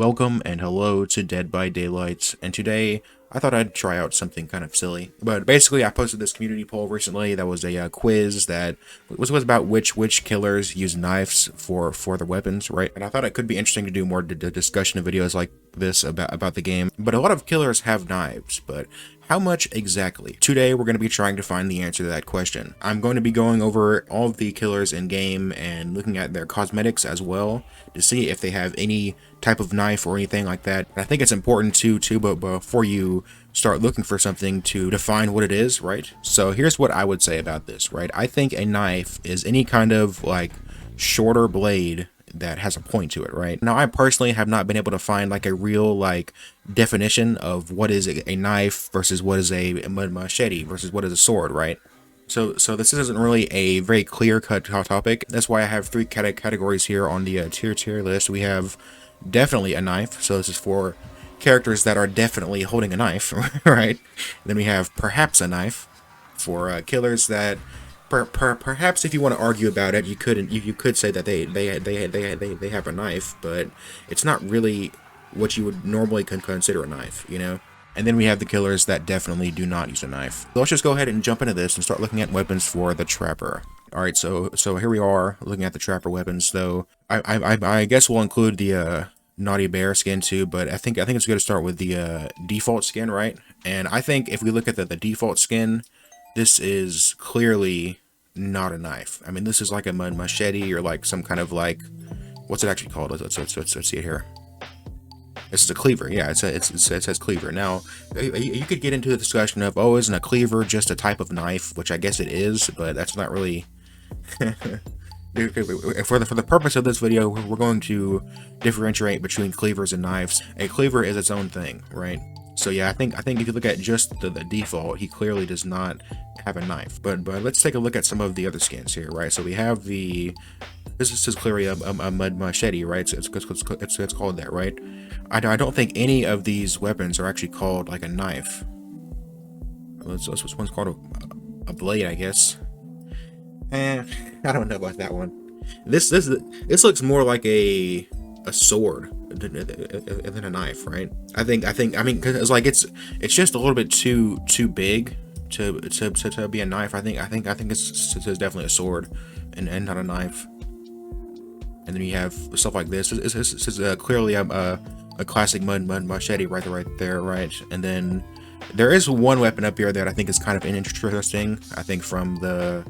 Welcome and hello to Dead by Daylight, and today I thought I'd try out something kind of silly. But basically, I posted this community poll recently that was a quiz that was about which killers use knives for their weapons, right? And I thought it could be interesting to do more discussion of videos like this about the game. But a lot of killers have knives, but how much exactly? Today, we're going to be trying to find the answer to that question. I'm going to be going over all of the killers in game and looking at their cosmetics as well to see if they have any type of knife or anything like that. And I think it's important but before you start looking for something to define what it is, right? So here's what I would say about this, right? I think a knife is any kind of like shorter blade that has a point to it, right? Now, I personally have not been able to find like a real like definition of what is a knife versus what is a machete versus what is a sword, right? So this isn't really a very clear-cut topic. That's why I have three categories here on the tier list. We have definitely a knife, so this is for characters that are definitely holding a knife, right? Then we have perhaps a knife for killers that perhaps if you want to argue about it, you could say that they have a knife, but it's not really what you would normally consider a knife, you know? And then we have the killers that definitely do not use a knife. So let's just go ahead and jump into this and start looking at weapons for the Trapper. Alright, so here we are looking at the Trapper weapons, though. I guess we'll include the Naughty Bear skin too, but I think it's good to start with the default skin, right? And I think if we look at the default skin, this is clearly not a knife. I mean, this is like a machete or like some kind of like, what's it actually called? Let's see it here. This is a cleaver. Yeah, it says cleaver. Now, you could get into the discussion of, oh, isn't a cleaver just a type of knife? Which I guess it is, but that's not really... For the purpose of this video, we're going to differentiate between cleavers and knives. A cleaver is its own thing, right? So yeah, I think if you look at just the default, he clearly does not have a knife. But let's take a look at some of the other skins here, right? So we have the... This is clearly a machete, right? So it's called that, right? I don't think any of these weapons are actually called like a knife. One's called a blade, I guess. I don't know about that one. This looks more like a sword than a knife, right? I mean, cause it's like it's just a little bit too big to be a knife. I think it's definitely a sword and not a knife. And then you have stuff like this. This is clearly a classic machete right there, right? And then there is one weapon up here that I think is kind of interesting. I think from the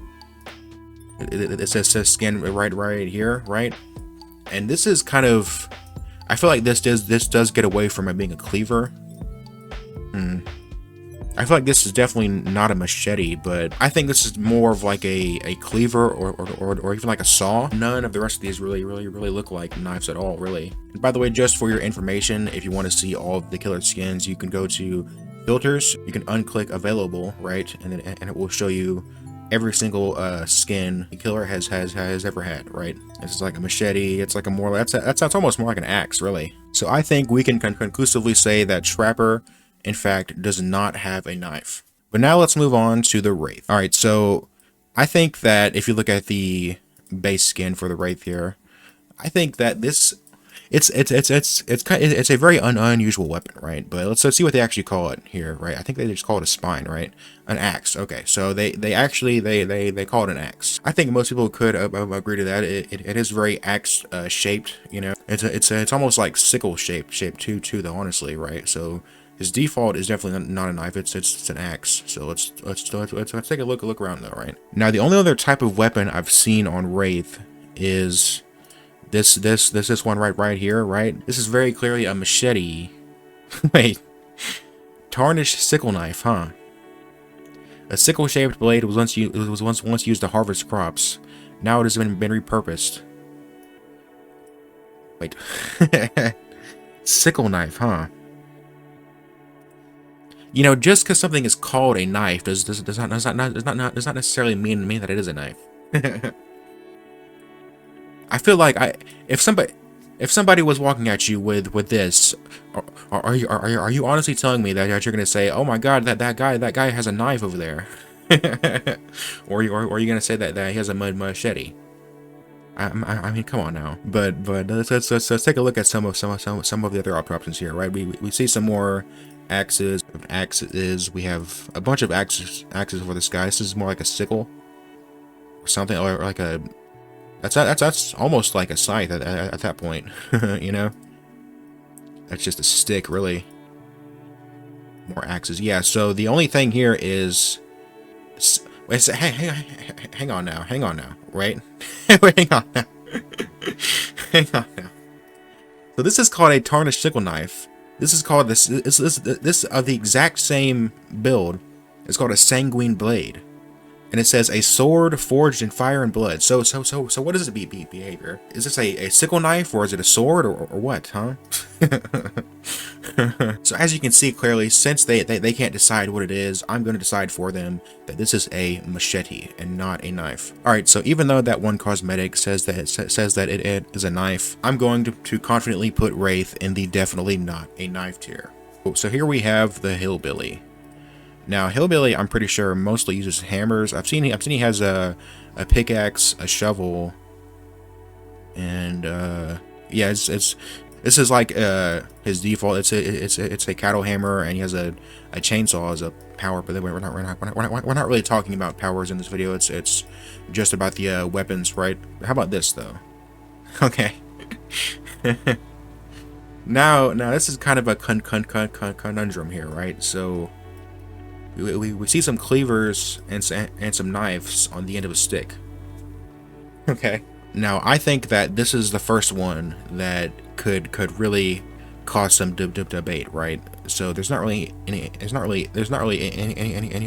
it says skin right here, right? And this is kind of, I feel like this does get away from it being a cleaver. I feel like this is definitely not a machete, but I think this is more of like a cleaver or even like a saw. None of the rest of these really look like knives at all, really. And by the way, just for your information, if you want to see all of the killer skins, you can go to filters, you can unclick available, right? And it will show you every single skin the killer has ever had, right? This is like a machete. It's like a more that's almost more like an axe, really. So I think we can conclusively say that Trapper, in fact, does not have a knife. But now let's move on to the Wraith. All right, so I think that if you look at the base skin for the Wraith here, I think that this it's a very unusual weapon, right? But let's see what they actually call it here, right? I think they just call it a spine, right? An axe. Okay, so they actually call it an axe. I think most people could agree to that. It is very axe shaped, you know. It's almost like sickle shaped too though, honestly, right? So his default is definitely not a knife. It's an axe. So let's take a look around though, right? Now the only other type of weapon I've seen on Wraith is this one right here, right? This is very clearly a machete. Wait, tarnished sickle knife, huh? A sickle-shaped blade was once used to harvest crops. Now it has been repurposed. Wait, sickle knife, huh? You know, just because something is called a knife does not necessarily mean that it is a knife. I feel like if somebody was walking at you with this, are you honestly telling me that you're gonna say, oh my god, that guy has a knife over there, or are you gonna say that he has a machete? I mean, come on now. But let's take a look at some of the other options here, right? We see some more axes. We have a bunch of axes for this guy. This is more like a sickle or something, or like a that's almost like a scythe at that point. You know, that's just a stick, really. More axes, yeah. So the only thing here is, wait, hang on now, right? Wait, hang on now. Hang on now. So this is called a tarnished sickle knife. This is called this of the exact same build. It's called a sanguine blade, and it says a sword forged in fire and blood. So what is it behavior? Is this a sickle knife, or is it a sword, or what, huh? So as you can see clearly, since they can't decide what it is, I'm going to decide for them that this is a machete and not a knife. All right, so even though that one cosmetic says that it is a knife, I'm going to confidently put Wraith in the definitely not a knife tier. So here we have the Hillbilly. Now, Hillbilly, I'm pretty sure mostly uses hammers. I've seen he has a pickaxe, a shovel, and yeah, this is like his default. It's a cattle hammer, and he has a chainsaw as a power. But we're not really talking about powers in this video. It's just about the weapons, right? How about this though? Okay. now this is kind of a conundrum here, right? So we see some cleavers and some knives on the end of a stick. Okay. Now I think that this is the first one that could really cause some debate, right? So there's not really any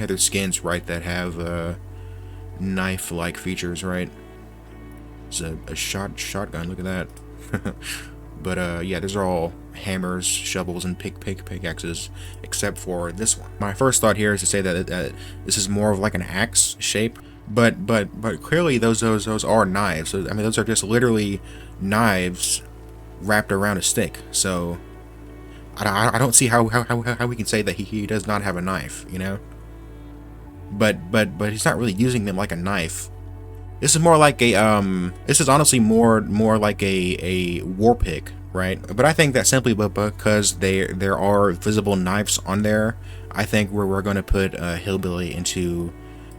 other skins, right, that have knife-like features, right? It's a shotgun. Look at that. But yeah, these are all hammers, shovels, and pickaxes, except for this one. My first thought here is to say that this is more of like an axe shape, but clearly those are knives. So, I mean, those are just literally knives wrapped around a stick. So I don't see how we can say that he does not have a knife, you know. But he's not really using them like a knife. This is more like a this is honestly more like a war pick, right? But I think that simply because there are visible knives on there, I think we're going to put Hillbilly into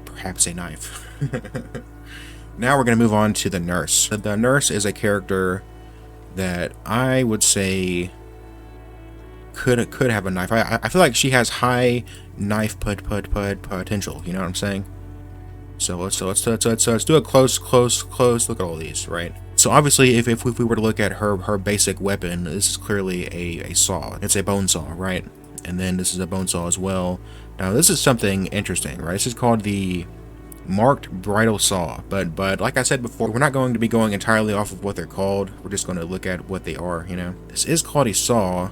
perhaps a knife. Now we're going to move on to the nurse. The nurse is a character that I would say could have a knife. I feel like she has high knife potential. You know what I'm saying? So let's do a close look at all these, right? So obviously, if we were to look at her basic weapon, this is clearly a saw. It's a bone saw, right? And then this is a bone saw as well. Now this is something interesting, right? This is called the marked bridle saw, but like I said before, we're not going to be going entirely off of what they're called. We're just going to look at what they are, you know. This is called a saw,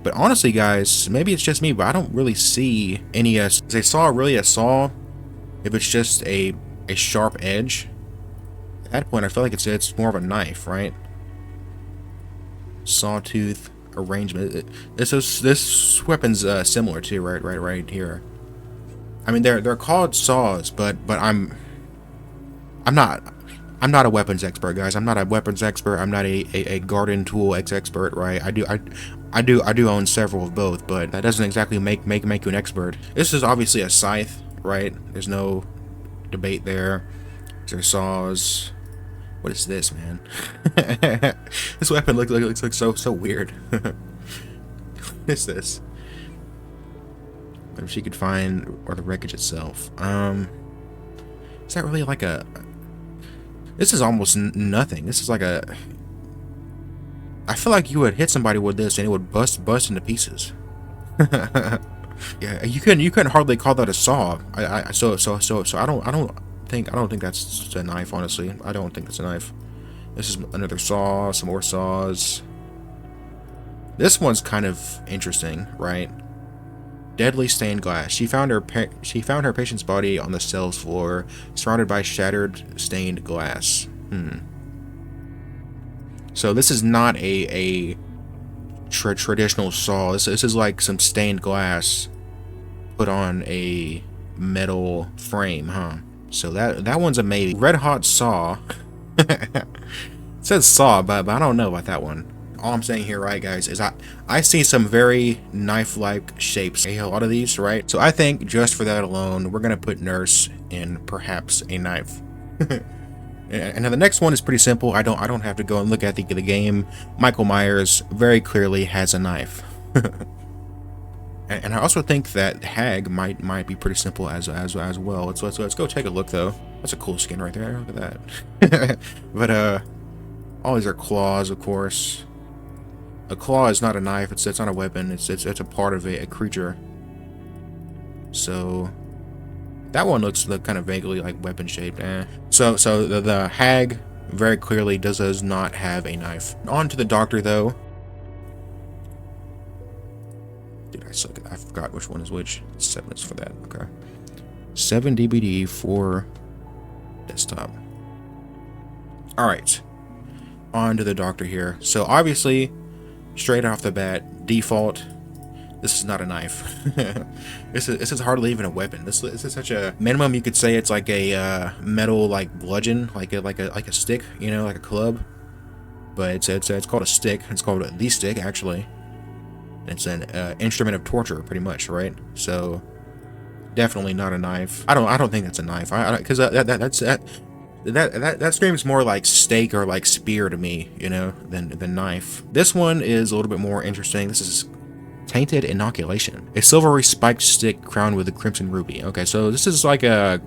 but honestly, guys, maybe it's just me, but I don't really see any. Is a saw really a saw if it's just a sharp edge? At that point, I feel like it's more of a knife, right? Sawtooth arrangement. This weapon's similar to right here. I mean, they're called saws, but I'm not a weapons expert, guys. I'm not a weapons expert. I'm not a garden tool expert, right? I do own several of both, but that doesn't exactly make you an expert. This is obviously a scythe, right? There's no debate there. There's saws. What is this, man? This weapon looks like so weird. What is this? If she could find, or the wreckage itself. Is that really like a? This is almost nothing. This is like a. I feel like you would hit somebody with this and it would bust into pieces. Yeah, you couldn't hardly call that a saw. So I don't think that's a knife, honestly. I don't think it's a knife. This is another saw, some more saws. This one's kind of interesting, right? Deadly stained glass. She found her patient's body on the cell's floor, surrounded by shattered stained glass. So this is not a traditional saw. This is like some stained glass put on a metal frame, huh? So that one's a maybe. Red hot saw. It says saw, but I don't know about that one. All I'm saying here, right, guys, is I see some very knife-like shapes. A lot of these, right? So I think just for that alone, we're gonna put nurse in perhaps a knife. And now the next one is pretty simple. I don't have to go and look at the game. Michael Myers very clearly has a knife. And I also think that Hag might be pretty simple as well. Let's go take a look though. That's a cool skin right there. Look at that. But all these are claws, of course. A claw is not a knife. It's not a weapon. It's a part of a creature. So that one looks kind of vaguely like weapon shaped. So the Hag very clearly does not have a knife. On to the doctor though. Dude, I suck. I forgot which one is which. 7 is for that. Okay. 7 DBD for desktop. Alright. On to the doctor here. So obviously, straight off the bat, default, this is not a knife. This is hardly even a weapon. This is such a minimum. You could say it's like a metal like bludgeon, like a stick, you know, like a club. But it's called a stick. It's called the stick actually. It's an instrument of torture, pretty much, right? So definitely not a knife. I don't think that's a knife. Because that screams more like stake or like spear to me, you know, than knife. This one is a little bit more interesting. This is tainted inoculation. A silvery spiked stick crowned with a crimson ruby. Okay, so this is like a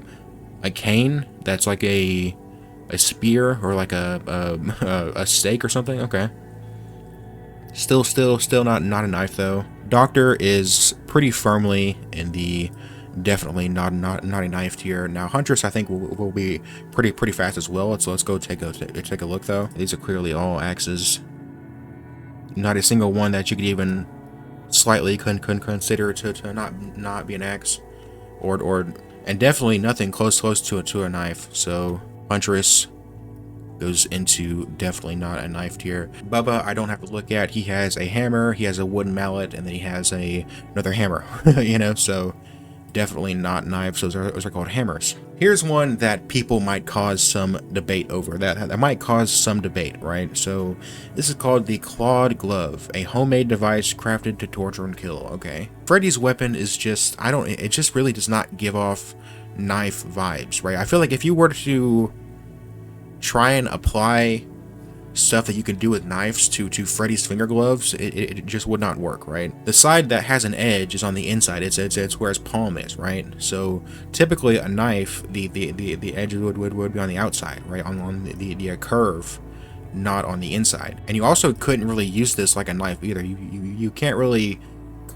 cane that's like a spear or like a stake or something. Okay. Still not a knife though. Doctor is pretty firmly in the definitely not a knife tier. Now Huntress I think will be pretty fast as well. So let's go take a look though. These are clearly all axes. Not a single one that you could even slightly consider to not be an axe, and definitely nothing close to a knife. So Huntress goes into definitely not a knife tier. Bubba, I don't have to look at. He has a hammer, he has a wooden mallet, and then he has another hammer. You know, so definitely not knives. Those are called hammers. Here's one that people might cause some debate over. That might cause some debate, right? So this is called the Clawed Glove, a homemade device crafted to torture and kill. Okay, Freddy's weapon is just it just really does not give off knife vibes, right? I feel like if you were to try and apply stuff that you can do with knives to Freddy's finger gloves, it just would not work, right? The side that has an edge is on the inside. It's where his palm is, right? So typically a knife, the edge would be on the outside, right? On the curve, not on the inside. And you also couldn't really use this like a knife either. You can't really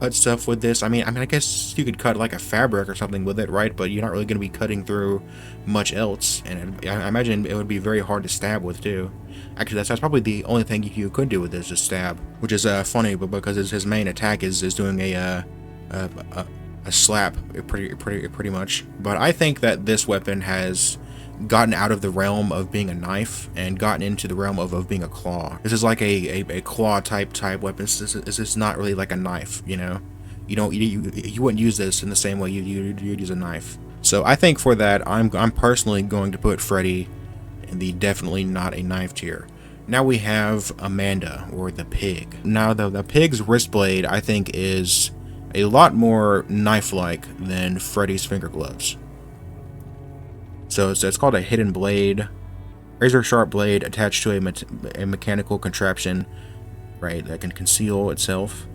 cut stuff with this. I mean, I guess you could cut like a fabric or something with it, right? But you're not really going to be cutting through much else, and I imagine it would be very hard to stab with too. Actually, that's probably the only thing you could do with this, is stab, which is funny, but because his main attack is doing a slap, pretty much. But I think that this weapon has gotten out of the realm of being a knife and gotten into the realm of being a claw. This is like a claw type weapon. This is not really like a knife, you know. You wouldn't use this in the same way you'd use a knife. So I think for that, I'm personally going to put Freddy in the definitely not a knife tier. Now we have Amanda, or the pig. Now the pig's wrist blade I think is a lot more knife-like than Freddy's finger gloves. So it's called a hidden blade, razor sharp blade attached to a mechanical contraption, right, that can conceal itself.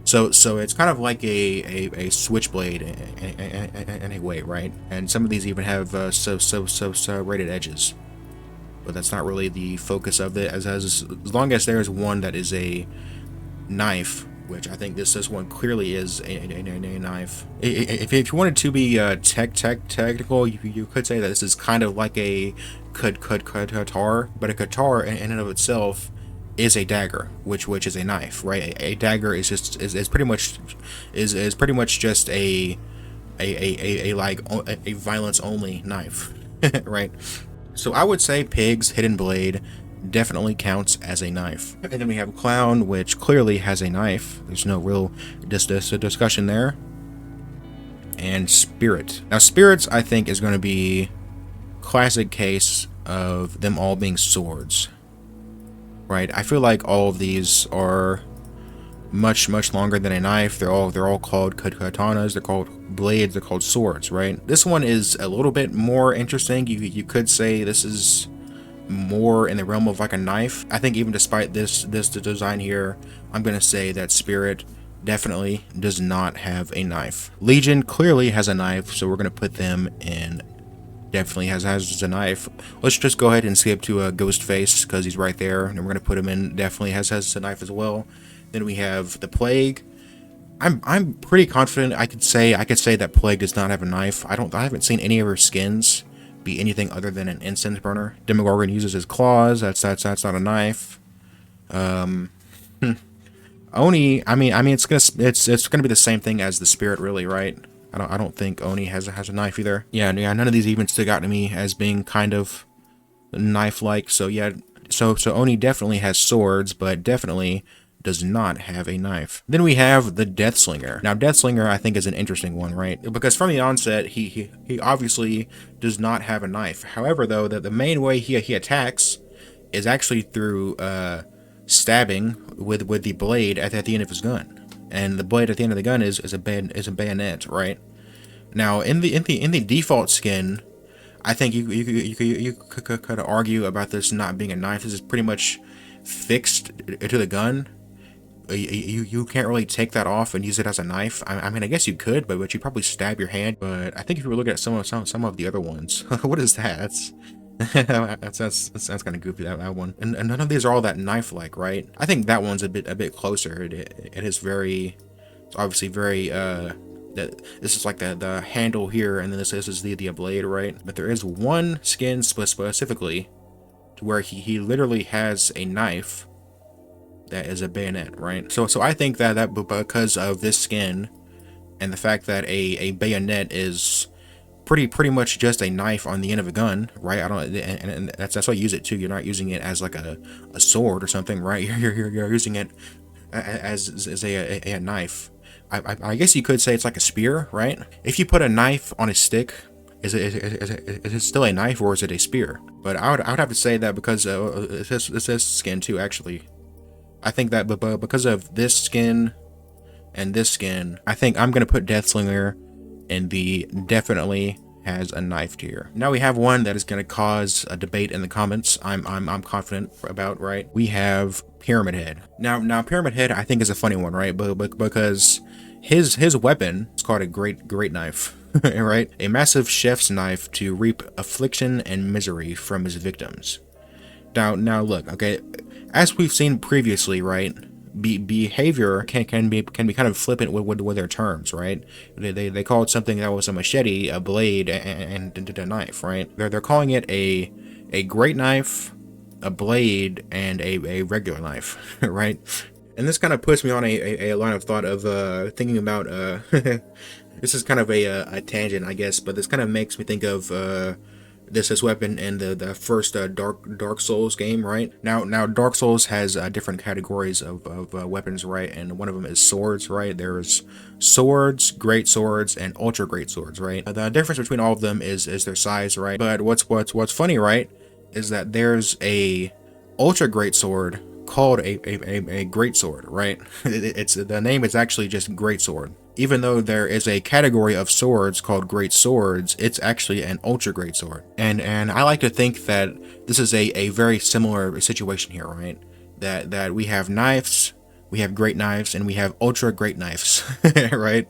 So it's kind of like a switchblade in a way, right? And some of these even have serrated edges, but that's not really the focus of it. As long as there's one that is a knife, which I think this one clearly is a knife. If you wanted to be technical, you could say that this is kind of like a katar, but a katar in and of itself is a dagger, which is a knife, right? A dagger is pretty much just a violence only knife, right? So I would say Pig's hidden blade definitely counts as a knife. And then we have Clown, which clearly has a knife. There's no real discussion there. And Spirit. Now Spirits I think is going to be classic case of them all being swords, right? I feel like all of these are much longer than a knife. They're all called katanas. They're called blades. They're called swords, right? This one is a little bit more interesting. You could say this is more in the realm of like a knife. I think even despite this design here, I'm gonna say that Spirit definitely does not have a knife. Legion clearly has a knife, so we're gonna put them in. Definitely has a knife. Let's just go ahead and skip to a Ghostface because he's right there, and we're gonna put him in. Definitely has a knife as well. Then we have the Plague. I'm pretty confident I could say that Plague does not have a knife. I haven't seen any of her skins be anything other than an incense burner. Demogorgon uses his claws. That's not a knife. Oni. I mean, it's gonna be the same thing as the Spirit, really, right? I don't think Oni has a knife either. Yeah. None of these even stick out to me as being kind of knife-like. So yeah. So Oni definitely has swords, but definitely does not have a knife. Then we have the Deathslinger. Now, Deathslinger, I think, is an interesting one, right? Because from the onset, he obviously does not have a knife. However, though, the main way he attacks is actually through stabbing with the blade at the end of his gun, and the blade at the end of the gun is a bayonet, right? Now, in the default skin, I think you could argue about this not being a knife. This is pretty much fixed to the gun. You can't really take that off and use it as a knife. I mean, I guess you could, but you'd probably stab your hand. But I think if you were looking at some of the other ones, what is that? That's kind of goofy, that one. And none of these are all that knife-like, right? I think that one's a bit closer. It is very, it's obviously very this is like the handle here, and then this is the blade, right? But there is one skin specifically to where he literally has a knife that is a bayonet, right? So I think that because of this skin and the fact that a bayonet is pretty much just a knife on the end of a gun, right? And that's why I use it too. You're not using it as like a sword or something, right? You're using it as a knife. I guess you could say it's like a spear, right? If you put a knife on a stick, is it still a knife or is it a spear? But I would have to say that because it says skin too, actually. I think that because of this skin and this skin, I think I'm gonna put Deathslinger in the definitely has a knife tier. Now we have one that is gonna cause a debate in the comments. I'm confident about, right? We have Pyramid Head. Now Pyramid Head I think is a funny one, right? But because his weapon is called a great knife. Right? A massive chef's knife to reap affliction and misery from his victims. Now look, okay, as we've seen previously, right? Behavior can be kind of flippant with their terms, right? They called something that was a machete, a blade, and a knife, right? They're calling it a great knife, a blade, and a regular knife, right? And this kind of puts me on a line of thought of thinking about this is kind of a tangent, I guess, but this kind of makes me think of this weapon in the first Dark Souls game, right? Now Dark Souls has different categories of weapons, right? And one of them is swords, right? There's swords, great swords, and ultra great swords, right? The difference between all of them is their size, right? But what's funny, right, is that there's a ultra great sword called a great sword, right? It's the name is actually just great sword. Even though there is a category of swords called great swords, it's actually an ultra great sword. And I like to think that this is a very similar situation here, right? That we have knives, we have great knives, and we have ultra great knives, right?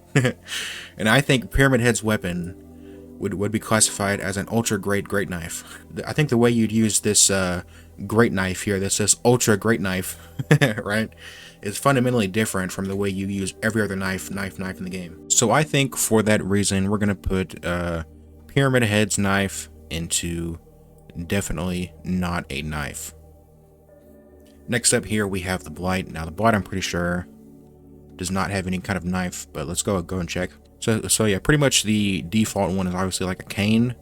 And I think Pyramid Head's weapon would be classified as an ultra great knife. I think the way you'd use this great knife here, this ultra great knife, right, is fundamentally different from the way you use every other knife in the game. So I think for that reason, we're gonna put Pyramid Head's knife into definitely not a knife. Next up here we have the Blight. Now the Blight, I'm pretty sure, does not have any kind of knife, but let's go and check. So yeah, pretty much the default one is obviously like a cane.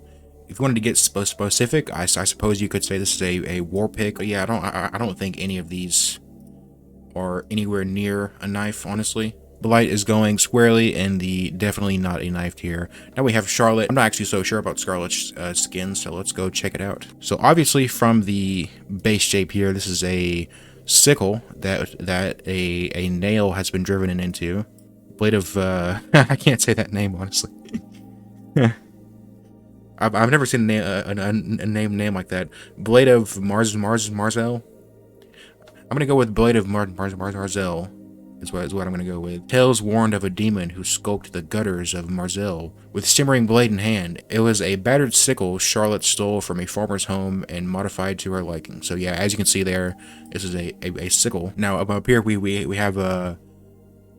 If you wanted to get specific, I suppose you could say this is a war pick. Yeah, I don't think any of these are anywhere near a knife, honestly. Blight is going squarely in the definitely not a knife tier. Now we have Charlotte. I'm not actually so sure about Scarlet's skin, so let's go check it out. So obviously from the base shape here, this is a sickle that a nail has been driven into. Blade of I can't say that name honestly. I've never seen a name like that. Blade of Marzel. I'm gonna go with Blade of Marzel. Is what I'm gonna go with. Tales warned of a demon who skulked the gutters of Marzel with simmering blade in hand. It was a battered sickle Charlotte stole from a farmer's home and modified to her liking. So yeah, as you can see there, this is a sickle. Now up here we have a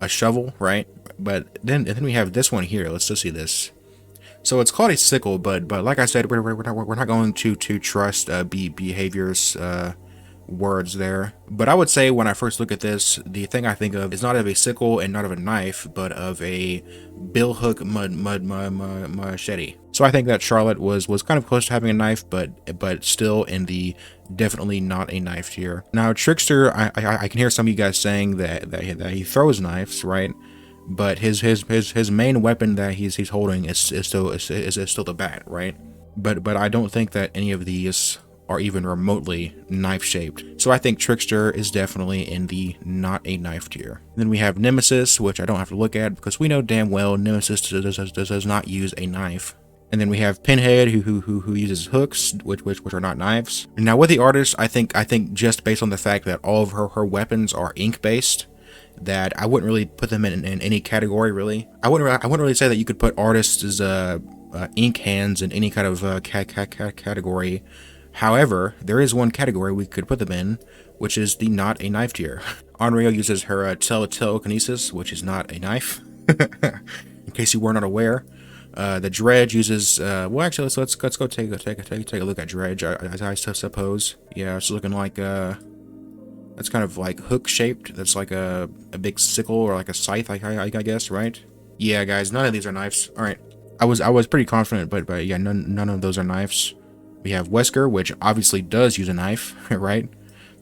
shovel, right? But then we have this one here. Let's just see this. So it's called a sickle, but like I said, we're not going to trust behaviors words there. But I would say when I first look at this, the thing I think of is not of a sickle and not of a knife, but of a billhook machete. So I think that Charlotte was kind of close to having a knife, but still in the definitely not a knife tier. Now Trickster, I can hear some of you guys saying that he throws knives, right? But his main weapon that he's holding is still the bat, right? But I don't think that any of these are even remotely knife shaped. So I think Trickster is definitely in the not a knife tier. Then we have Nemesis, which I don't have to look at because we know damn well Nemesis does not use a knife. And then we have Pinhead, who uses hooks, which are not knives. Now with the artist, I think just based on the fact that all of her weapons are ink based, that I wouldn't really put them in any category really. I wouldn't really say that you could put artists as ink hands in any kind of category. However, there is one category we could put them in, which is the not a knife tier. Onryo uses her telekinesis, which is not a knife, in case you were not aware. The Dredge uses, well actually let's go take a look at Dredge, I suppose. Yeah, it's looking like, that's kind of like hook shaped. That's like a big sickle or like a scythe, I guess, right? Yeah guys, none of these are knives. Alright, I was pretty confident, but yeah, none of those are knives. We have Wesker, which obviously does use a knife, right?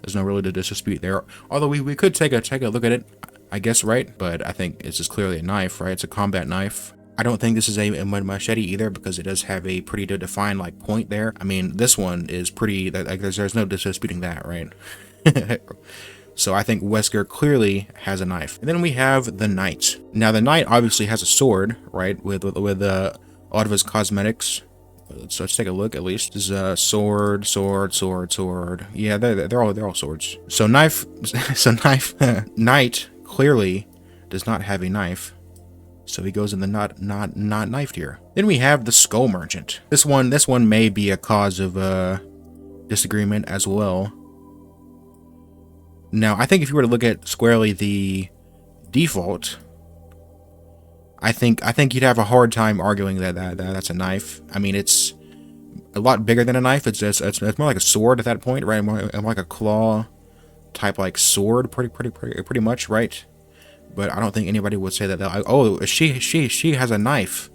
There's no really dispute there. Although we could take a look at it, I guess, right? But I think it's just clearly a knife, right? It's a combat knife. I don't think this is a machete either because it does have a pretty defined like point there. I mean, this one is pretty. Like there's no disputing that, right? So I think Wesker clearly has a knife. And then we have the Knight. Now the Knight obviously has a sword, right? With all of his cosmetics. So let's take a look at least. This is sword. Yeah, they're all swords. So knife, Knight clearly does not have a knife. So he goes in the not knife tier. Then we have the Skull Merchant. This one may be a cause of disagreement as well. Now I think if you were to look at squarely the default, I think you'd have a hard time arguing that that's a knife. I mean, it's a lot bigger than a knife. It's more like a sword at that point, right? More like a claw type like sword, pretty much, right? But I don't think anybody would say that. Like, oh, she has a knife.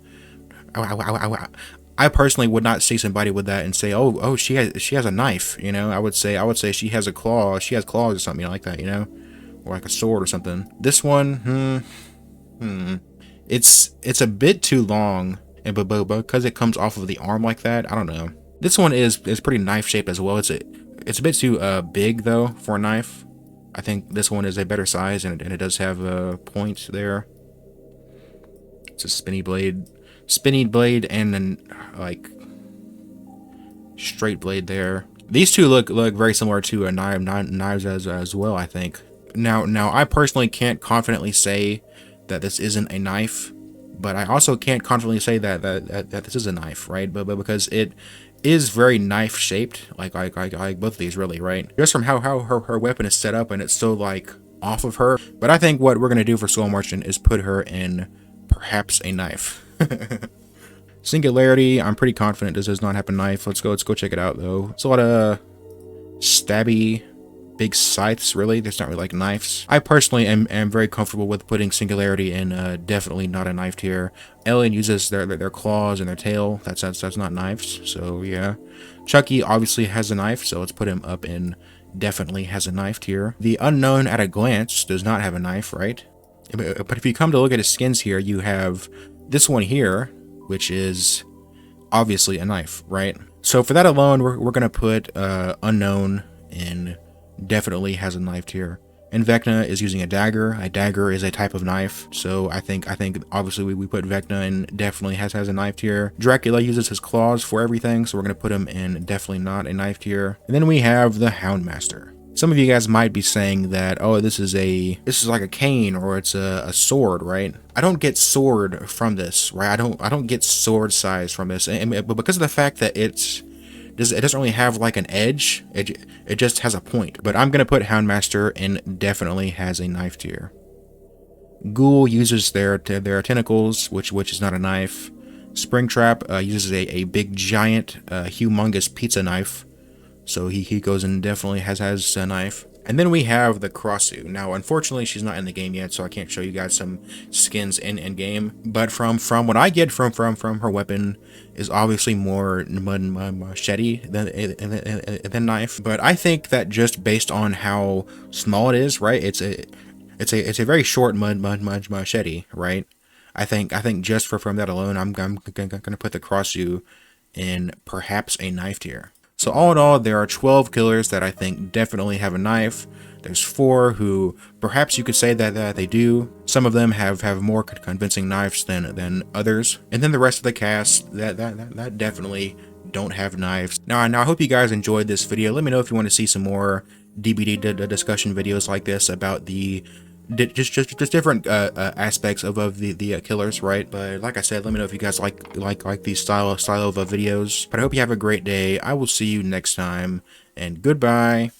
I personally would not see somebody with that and say, oh, she has a knife. You know, I would say she has a claw. She has claws or something like that. You know, or like a sword or something. This one, It's a bit too long, and but because it comes off of the arm like that, I don't know. This one is pretty knife shaped as well. It's a bit too big though for a knife. I think this one is a better size, and it does have a point there. It's a spinny blade, and then like straight blade there. These two look very similar to knives as well. I think. Now I personally can't confidently say that this isn't a knife, but I also can't confidently say that this is a knife, right? But because it is very knife shaped, like both of these really, right? Just from how her weapon is set up, and it's so like off of her. But I think what we're gonna do for Skull Merchant is put her in perhaps a knife. Singularity, I'm pretty confident this does not have a knife. Let's go check it out though. It's a lot of stabby big scythes, really. There's not really like knives. I personally am very comfortable with putting Singularity in definitely not a knife tier. Alien uses their claws and their tail. That's not knives. So yeah. Chucky obviously has a knife, so let's put him up in definitely has a knife tier. The Unknown at a Glance does not have a knife, right? But if you come to look at his skins here, you have this one here, which is obviously a knife, right? So for that alone, we're gonna put unknown and definitely has a knife tier. And Vecna is using a dagger. A dagger is a type of knife, so I think obviously we put Vecna and definitely has a knife tier. Dracula uses his claws for everything, so we're gonna put him in definitely not a knife tier. And then we have the Houndmaster. Some of you guys might be saying that, oh, this is like a cane or it's a sword, right? I don't get sword from this, right? I don't get sword size from this, but because of the fact that it doesn't really have like an edge, it just has a point. But I'm gonna put Houndmaster and definitely has a knife tier. Ghoul uses their tentacles, which is not a knife. Springtrap uses a big giant humongous pizza knife. So he goes and definitely has a knife. And then we have the Crossu. Now, unfortunately, she's not in the game yet, so I can't show you guys some skins in game. But from what I get from her weapon is obviously more machete than knife. But I think that just based on how small it is, right? It's a very short machete, right? I think just from that alone, I'm gonna put the Crossu in perhaps a knife tier. So all in all, there are 12 killers that I think definitely have a knife. There's 4 who perhaps you could say that they do. Some of them have more convincing knives than others. And then the rest of the cast that definitely don't have knives. Now I hope you guys enjoyed this video. Let me know if you want to see some more DBD discussion videos like this about the just different aspects of the killers, right? But like I said, let me know if you guys like these style of videos. But I hope you have a great day. I will see you next time, and goodbye.